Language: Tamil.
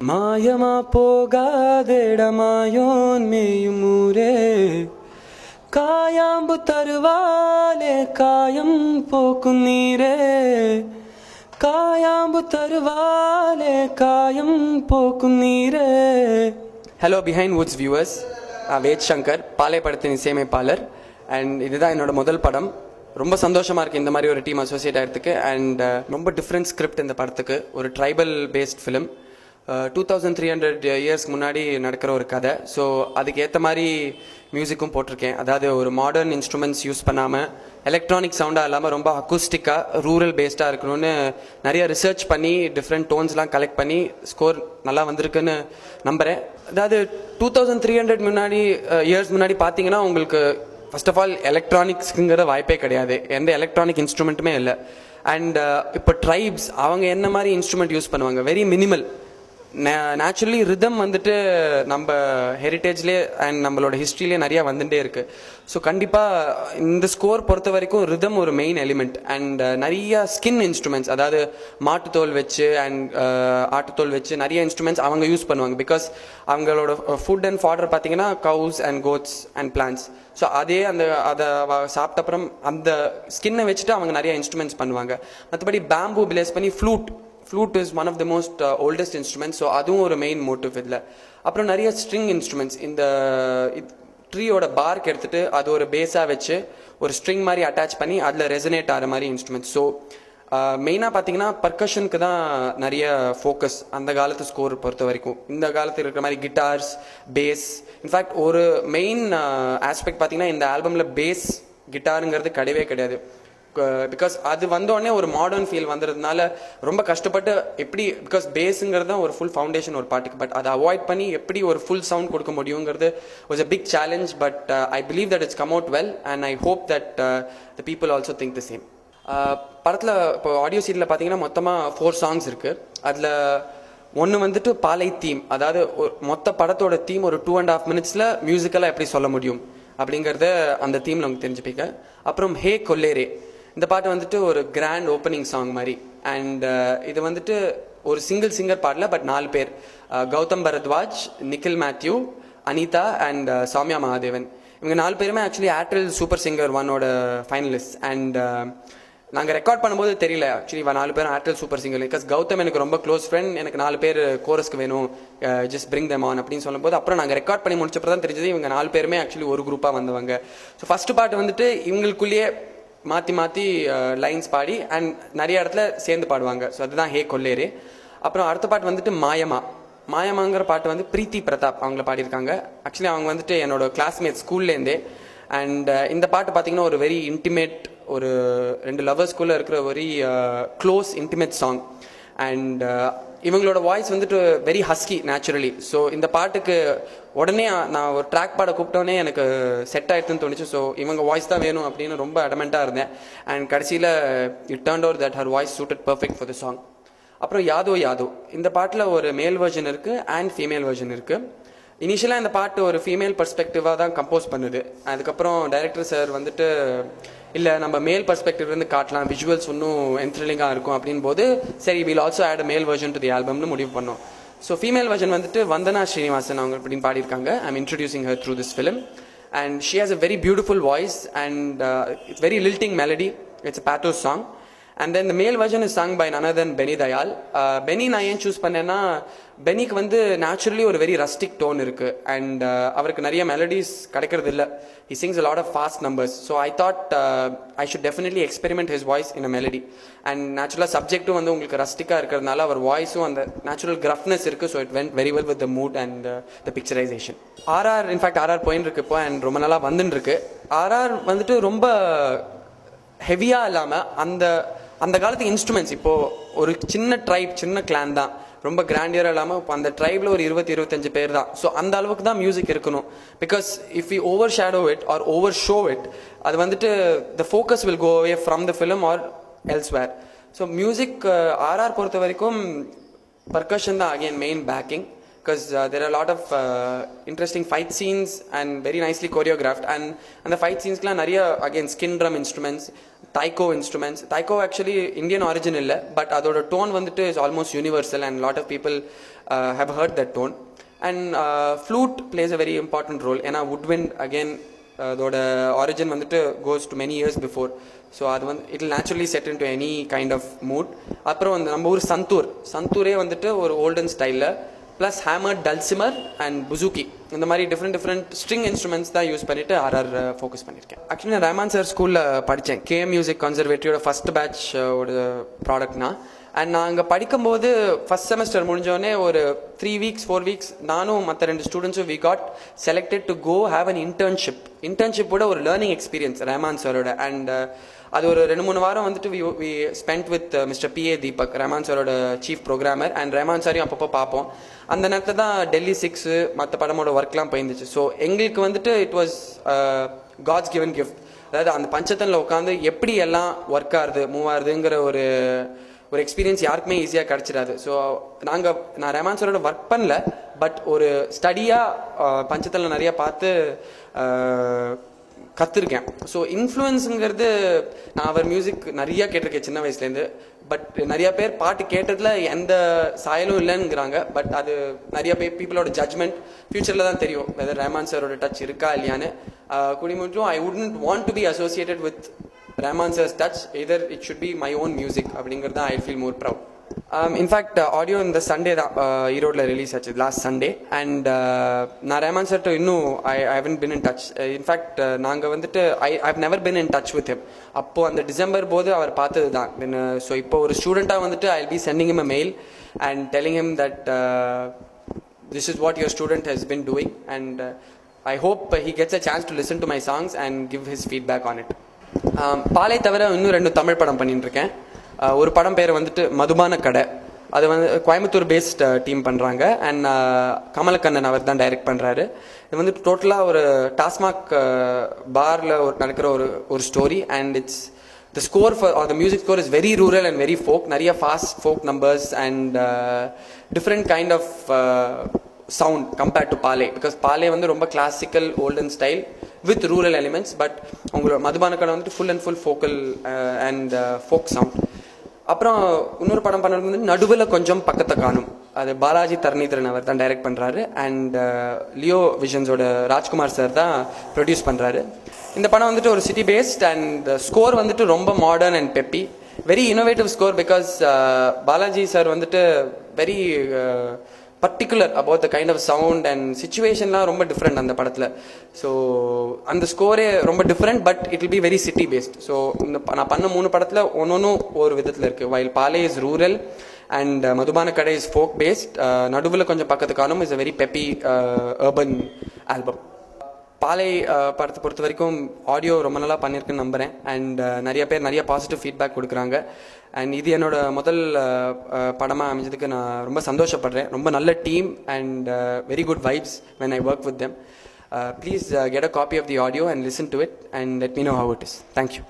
மாயமா போகாதேடமாயோன் மேயுமூரே காயாம்பு தருவாலே காயம் போக்கும் நீரே காயாம்பு தருவாலே காயம் போக்கும் நீரே. ஹலோ பிஹைண்ட் வுட்ஸ் வியூவர்ஸ், நான் வேத் சங்கர், பாலை படத்தின் இசையமைப்பாளர். அண்ட் இதுதான் என்னோட முதல் படம். ரொம்ப சந்தோஷமாக இருக்குது இந்த மாதிரி ஒரு டீம் அசோசியேட் ஆகிறதுக்கு. அண்ட் ரொம்ப டிஃப்ரெண்ட் ஸ்கிரிப்ட் இந்த படத்துக்கு. ஒரு ட்ரைபல் பேஸ்ட் ஃபிலிம், 2300 இயர்ஸ்க்கு முன்னாடி நடக்கிற ஒரு கதை. ஸோ அதுக்கு ஏற்ற மாதிரி மியூசிக்கும் போட்டிருக்கேன். அதாவது ஒரு மாடர்ன் இன்ஸ்ட்ருமெண்ட்ஸ் யூஸ் பண்ணாமல், எலக்ட்ரானிக் சவுண்டாக இல்லாமல் ரொம்ப அக்கூஸ்டிக்காக ரூரல் பேஸ்டாக இருக்கணும்னு நிறைய ரிசர்ச் பண்ணி டிஃப்ரெண்ட் டோன்ஸ்லாம் கலெக்ட் பண்ணி ஸ்கோர் நல்லா வந்திருக்குன்னு நம்புகிறேன். அதாவது 2300 முன்னாடி இயர்ஸ் முன்னாடி பார்த்தீங்கன்னா உங்களுக்கு ஃபர்ஸ்ட் ஆஃப் ஆல் எலக்ட்ரானிக்ஸுங்கிற வாய்ப்பே கிடையாது, எந்த எலக்ட்ரானிக் இன்ஸ்ட்ருமெண்ட்டுமே இல்லை. அண்ட் இப்போ ட்ரைப்ஸ் அவங்க என்ன மாதிரி இன்ஸ்ட்ருமெண்ட் யூஸ் பண்ணுவாங்க, வெரி மினிமல். நேச்சுரலி ரிதம் வந்துட்டு நம்ம ஹெரிட்டேஜ்லேயே அண்ட் நம்மளோட ஹிஸ்ட்ரியிலே நிறையா வந்துட்டே இருக்குது. ஸோ கண்டிப்பாக இந்த ஸ்கோர் பொறுத்த வரைக்கும் ரிதம் ஒரு மெயின் எலிமெண்ட். அண்ட் நிறைய ஸ்கின் இன்ஸ்ட்ருமெண்ட்ஸ், அதாவது மாட்டுத்தோல் வச்சு அண்ட் ஆட்டுத்தோல் வச்சு நிறைய இன்ஸ்ட்ருமெண்ட்ஸ் அவங்க யூஸ் பண்ணுவாங்க. பிகாஸ் அவங்களோட ஃபுட் அண்ட் ஃபாடர் பார்த்தீங்கன்னா cows and goats and plants. So அதை சாப்பிட்ட அப்புறம் அந்த ஸ்கின்னை வச்சுட்டு அவங்க நிறைய இன்ஸ்ட்ருமெண்ட்ஸ் பண்ணுவாங்க. மற்றபடி பேம்பூ பிளேஸ் பண்ணி flute is one of the most oldest instruments. So அதுவும் ஒரு மெயின் மோட்டிவ் இதில். அப்புறம் நிறைய ஸ்ட்ரிங் இன்ஸ்ட்ருமெண்ட்ஸ், இந்த ட்ரீயோட பார்க் எடுத்துகிட்டு அது ஒரு பேஸாக வச்சு ஒரு ஸ்ட்ரிங் மாதிரி அட்டாச் பண்ணி அதில் ரெசனேட் ஆகிற மாதிரி இன்ஸ்ட்ருமெண்ட்ஸ். ஸோ மெயினாக பார்த்தீங்கன்னா பர்கஷனுக்கு தான் நிறைய ஃபோக்கஸ் அந்த காலத்து ஸ்கோர் பொறுத்த வரைக்கும். இந்த காலத்தில் இருக்கிற மாதிரி கிட்டார்ஸ், பேஸ். இன்ஃபேக்ட் ஒரு மெயின் ஆஸ்பெக்ட் பார்த்தீங்கன்னா இந்த ஆல்பமில் பேஸ் கிட்டாருங்கிறது கிடையவே கிடையாது. பிகாஸ் அது வந்தோடனே ஒரு மாடர்ன் ஃபீல் வந்துடுறதுனால ரொம்ப கஷ்டப்பட்டு எப்படி, பிகாஸ் பேஸுங்கிறது தான் ஒரு ஃபுல் ஃபவுண்டேஷன் ஒரு பாட்டுக்கு. பட் அதை அவாய்ட் பண்ணி எப்படி ஒரு ஃபுல் சவுண்ட் கொடுக்க முடியுங்கிறது was a big challenge. But I believe that it's come out well and I hope that the people also think the same. படத்தில் இப்போ ஆடியோ சீட்டில் பார்த்தீங்கன்னா மொத்தமாக 4 சாங்ஸ் இருக்குது. அதில் ஒன்று வந்துட்டு பாலை தீம், அதாவது மொத்த படத்தோட தீம் ஒரு 2.5 மினிட்ஸில் மியூசிக்கலாக எப்படி சொல்ல முடியும் அப்படிங்கிறத அந்த தீமில் உங்களுக்கு தெரிஞ்சுப்பீங்க. அப்புறம் ஹே கொல்லேரே, இந்த பாட்டு வந்துட்டு ஒரு கிராண்ட் ஓப்பனிங் சாங் மாதிரி. அண்ட் இது வந்துட்டு ஒரு சிங்கர் பாடல, பட் 4 பேர், கௌதம் பரத்வாஜ், நிக்கில் மேத்யூ, அனிதா அண்ட் சௌமியா மகாதேவன். இவங்க 4 பேருமே ஆக்சுவலி ஏர்டெல் சூப்பர் சிங்கர் 1ஓட ஃபைனலிஸ்ட். அண்ட் நாங்கள் ரெக்கார்ட் பண்ணும்போது தெரியல ஆக்சுவலி 4 பேரும் Airtel super singer. Because Gautham எனக்கு ரொம்ப க்ளோஸ் ஃப்ரெண்ட், எனக்கு 4 பேர் கோரஸ்க்கு வேணும், ஜஸ்ட் பிரிங் தெம் ஆன் அப்படின்னு சொல்லும்போது அப்புறம் நாங்கள் ரெக்கார்ட் பண்ணி முடிச்சப்போ தான் தெரிஞ்சது இவங்க 4 பேருமே ஆக்சுவலி ஒரு குரூப்பாக வந்தவங்க. ஸோ ஃபர்ஸ்ட் பாட்டு வந்துட்டு இவங்களுக்குள்ளேயே மாற்றி லைன்ஸ் பாடி அண்ட் நிறைய இடத்துல சேர்ந்து பாடுவாங்க. ஸோ அதுதான் ஹே கொல்லேரே. அப்புறம் அடுத்த பாட்டு வந்துட்டு மாயமாங்கிற பாட்டு வந்து பிரீத்தி பிரதாப் அவங்கள பாடியிருக்காங்க. ஆக்சுவலி அவங்க வந்துட்டு என்னோட கிளாஸ்மேட் ஸ்கூல்லேருந்தே. அண்ட் இந்த பாட்டு பார்த்தீங்கன்னா ஒரு வெரி இன்டிமேட், ஒரு 2 லவர்ஸ்குள்ளே இருக்கிற very close intimate song. And இவங்களோட வாய்ஸ் வந்துட்டு வெரி ஹஸ்கி நேச்சுரலி. ஸோ இந்த பாட்டுக்கு உடனே நான் ஒரு ட்ராக் பாட கூப்பிட்டோன்னே எனக்கு செட் ஆகிடுதுன்னு தோணுச்சு. ஸோ இவங்க வாய்ஸ் தான் வேணும் அப்படின்னு ரொம்ப அடமெண்ட்டாக இருந்தேன். அண்ட் கடைசியில் it turned out that her voice suited perfect for the song. அப்புறம் யாதோ இந்த பாட்டில் ஒரு மேல் வெர்ஷன் இருக்குது அண்ட் ஃபீமேல் வெர்ஷன் இருக்குது. இனிஷியலாக இந்த பாட்டு ஒரு ஃபீமேல் பர்ஸ்பெக்டிவாக தான் கம்போஸ் பண்ணுது. அதுக்கப்புறம் டைரக்டர் சார் வந்துட்டு இல்லை நம்ம மேல் பர்ஸ்பெக்டிவ்லேருந்து காட்டலாம், விஷுவல்ஸ் இன்னும் என்த்ரில்லிங்காக இருக்கும் அப்படின் போது சரி வில் ஆல்சோ ஆட் அ மேல் வெர்ஷன் டு தி ஆல்பம்னு முடிவு பண்ணோம். ஸோ ஃபீமேல் வெர்ஷன் வந்துட்டு வந்தனா ஸ்ரீனிவாசன் அவங்க அப்படின்னு பாடியிருக்காங்க. I'm introducing her through this film. And she has a very beautiful voice and it's very lilting melody. It's a pathos song. And then the male version is sung by none other than Benny Dayal. Benny நான் ஏன் சூஸ் பண்ணேன்னா, பெனிக்கு வந்து நேச்சுரலி ஒரு வெரி ரஸ்டிக் டோன் இருக்கு. அண்ட் அவருக்கு நிறைய மெலடிஸ் கிடைக்கிறது இல்லை. He sings a lot of fast numbers. So I thought I should definitely experiment his voice in a melody. And naturally சப்ஜெக்ட்டும் வந்து உங்களுக்கு ரஸ்டிக்காக இருக்கிறதுனால அவர் வாய்ஸும் அந்த நேச்சுரல் கிரஃப்னஸ் இருக்கு. So it went very well with the mood and the picturisation. In fact RR போயின்னு இருக்கு இப்போ அண்ட் ரொம்ப நாளாக வந்துன்னு இருக்கு. ஆர்ஆர் வந்துட்டு ரொம்ப ஹெவியாக இல்லாமல் அந்த காலத்து இன்ஸ்ட்ருமெண்ட்ஸ், இப்போது ஒரு சின்ன ட்ரைப், சின்ன கிளான் தான், ரொம்ப கிராண்டியராக இல்லாமல் இப்போ அந்த ட்ரைபில் ஒரு 20-25 பேர் தான். ஸோ அந்த அளவுக்கு தான் மியூசிக் இருக்கணும். Because if you overshadow it or over show it, அது வந்துட்டு the focus will go away from the film or elsewhere. So music RR பொறுத்த வரைக்கும் பர்கஷன் தான் again main backing. because there are a lot of interesting fight scenes and very nicely choreographed, and the fight scenes la nariya again skin drum instruments, taiko instruments. Taiko actually Indian origin illa, but adoda tone vandittu is almost universal, and a lot of people have heard that tone. And flute plays a very important role, and woodwind again adoda origin vandittu goes to many years before, so it will naturally set into any kind of mood. Appo நம்ம ஊர் சந்தூரே வந்துட்டு ஒரு olden style plus hammered dulcimer and buzuki, இந்த மாதிரி different string instruments தான் யூஸ் பண்ணிட்டு RR ஃபோக்கஸ் பண்ணியிருக்கேன். ஆக்சுவலி நான் ரஹ்மான் சார் ஸ்கூலில் படித்தேன். KM மியூசிக் கன்சர்வேட்டரியோட ஃபர்ஸ்ட் பேட்ச் ஒரு ப்ராடக்ட்னா. அண்ட் நான் அங்கே படிக்கும்போது ஃபர்ஸ்ட் செமஸ்டர் முடிஞ்சோடனே ஒரு 3 weeks 4 weeks நானும் மற்ற 2 ஸ்டூடெண்ட்ஸும் we got selected to go have an இன்டர்ன்ஷிப்போட ஒரு லேர்னிங் எக்ஸ்பீரியன்ஸ் ரஹ்மான் சாரோட. அண்ட் அது ஒரு 2-3 வாரம் வந்துட்டு we spend with mister PA Deepak, Rahman சாரோட சீஃப் ப்ரோக்ராமர். அண்ட் ரஹ்மான் சாரையும் அப்பப்போ பார்ப்போம். அந்த நேரத்தில் தான் டெல்லி 6 மற்ற படமோட ஒர்க்லாம் போயிருந்துச்சு. ஸோ எங்களுக்கு வந்துட்டு it was God's given gift. அதாவது அந்த பஞ்சத்தனில் உட்காந்து எப்படி எல்லாம் ஒர்க் ஆகுது மூவ் ஆகுதுங்கிற ஒரு எக்ஸ்பீரியன்ஸ் யாருக்குமே ஈஸியாக கிடச்சிடாது. ஸோ நான் ரஹ்மான் சாரோட ஒர்க் பண்ணல, பட் ஒரு ஸ்டடியாக பஞ்சத்தில் நிறைய பார்த்து கற்றுருக்கேன். ஸோ இன்ஃப்ளூயன்ஸுங்கிறது நான் அவர் மியூசிக் நிறையா கேட்டிருக்கேன் சின்ன வயசுலேருந்து. பட் நிறைய பேர் பாட்டு கேட்டதில் எந்த சாயலும் இல்லைங்கிறாங்க. பட் அது நிறைய பீப்புளோட ஜட்ஜ்மெண்ட் ஃபியூச்சரில் தான் தெரியும் வெதர் ரஹ்மான் சாரோட டச் இருக்கா இல்லையான்னு. குடிமுற்றும் I wouldn't want to be associated with Rahman sir's touch, either it should be my own music அப்படிங்கிறது தான் I feel more proud. In fact audio இந்த சண்டே தான் ஈரோடில் ரிலீஸ் ஆச்சு, லாஸ்ட் சண்டே. அண்ட் நான் ரஹ்மான் சார்ட்ட இன்னும் I haven't been in touch. In fact நாங்கள் வந்துட்டு I have never been in touch with him. அப்போது அந்த டிசம்பர் போது அவர் பார்த்தது தான். ஸோ இப்போ ஒரு ஸ்டூடெண்ட்டாக வந்துட்டு I will be sending him a mail and telling him that this is what your student has been doing, and I hope he gets a chance to listen to my songs and give his feedback on it. பாலை தவிர இன்னும் 2 தமிழ் படம் பண்ணிட்டு இருக்கேன். ஒரு படம் பேர் வந்துட்டு மதுபான கடை. அது வந்து கோயம்புத்தூர் பேஸ்ட் டீம் பண்ணுறாங்க. அண்ட் கமலக்கண்ணன் அவர் தான் டைரக்ட் பண்ணுறாரு. இது வந்து டோட்டலாக ஒரு டாஸ்மாக் பாரில் நடக்கிற ஒரு story. And it's the score for the music score is very rural and very folk. நிறைய fast folk numbers and different kind of sound compared to பாலே. பிகாஸ் பாலே வந்து ரொம்ப classical olden style with rural elements. But உங்களோட மதுபான கடை வந்துட்டு full and full focal and folk sound. அப்புறம் இன்னொரு படம் பண்ணுறது வந்து நடுவில் கொஞ்சம் பக்கத்தை காணும். அது பாலாஜி தரணிதரன் அவர் தான் டைரக்ட் பண்ணுறாரு. அண்ட் லியோ விஷன்ஸோட ராஜ்குமார் சார் தான் ப்ரொடியூஸ் பண்ணுறாரு. இந்த படம் வந்துட்டு ஒரு சிட்டி பேஸ்ட் அண்ட் ஸ்கோர் வந்துட்டு ரொம்ப modern and peppy, very innovative score. Because Balaji sir வந்துட்டு very particular about the kind of sound and situationலாம் ரொம்ப டிஃப்ரெண்ட் அந்த படத்தில். ஸோ அந்த ஸ்கோரே ரொம்ப different, but it will be very city based. So நான் பண்ண 3 படத்தில் ஒன்னொன்னும் ஒரு விதத்தில் இருக்குது. வைல் பாலே இஸ் ரூரல் அண்ட் மதுபான கடை இஸ் ஃபோக் பேஸ்ட். நடுவில் கொஞ்சம் பக்கத்து காணும் is a very peppy urban album. பாலை படத்தை பொறுத்த வரைக்கும் ஆடியோ ரொம்ப நல்லா பண்ணியிருக்குன்னு நம்புகிறேன். அண்ட் நிறைய பேர் நிறைய பாசிட்டிவ் ஃபீட்பேக் கொடுக்குறாங்க. அண்ட் இது என்னோட முதல் படமாக அமைஞ்சதுக்கு நான் ரொம்ப சந்தோஷப்படுறேன். ரொம்ப நல்ல team and very good vibes when I work with them. Please get a copy of the audio and listen to it and let me know how it is. Thank you.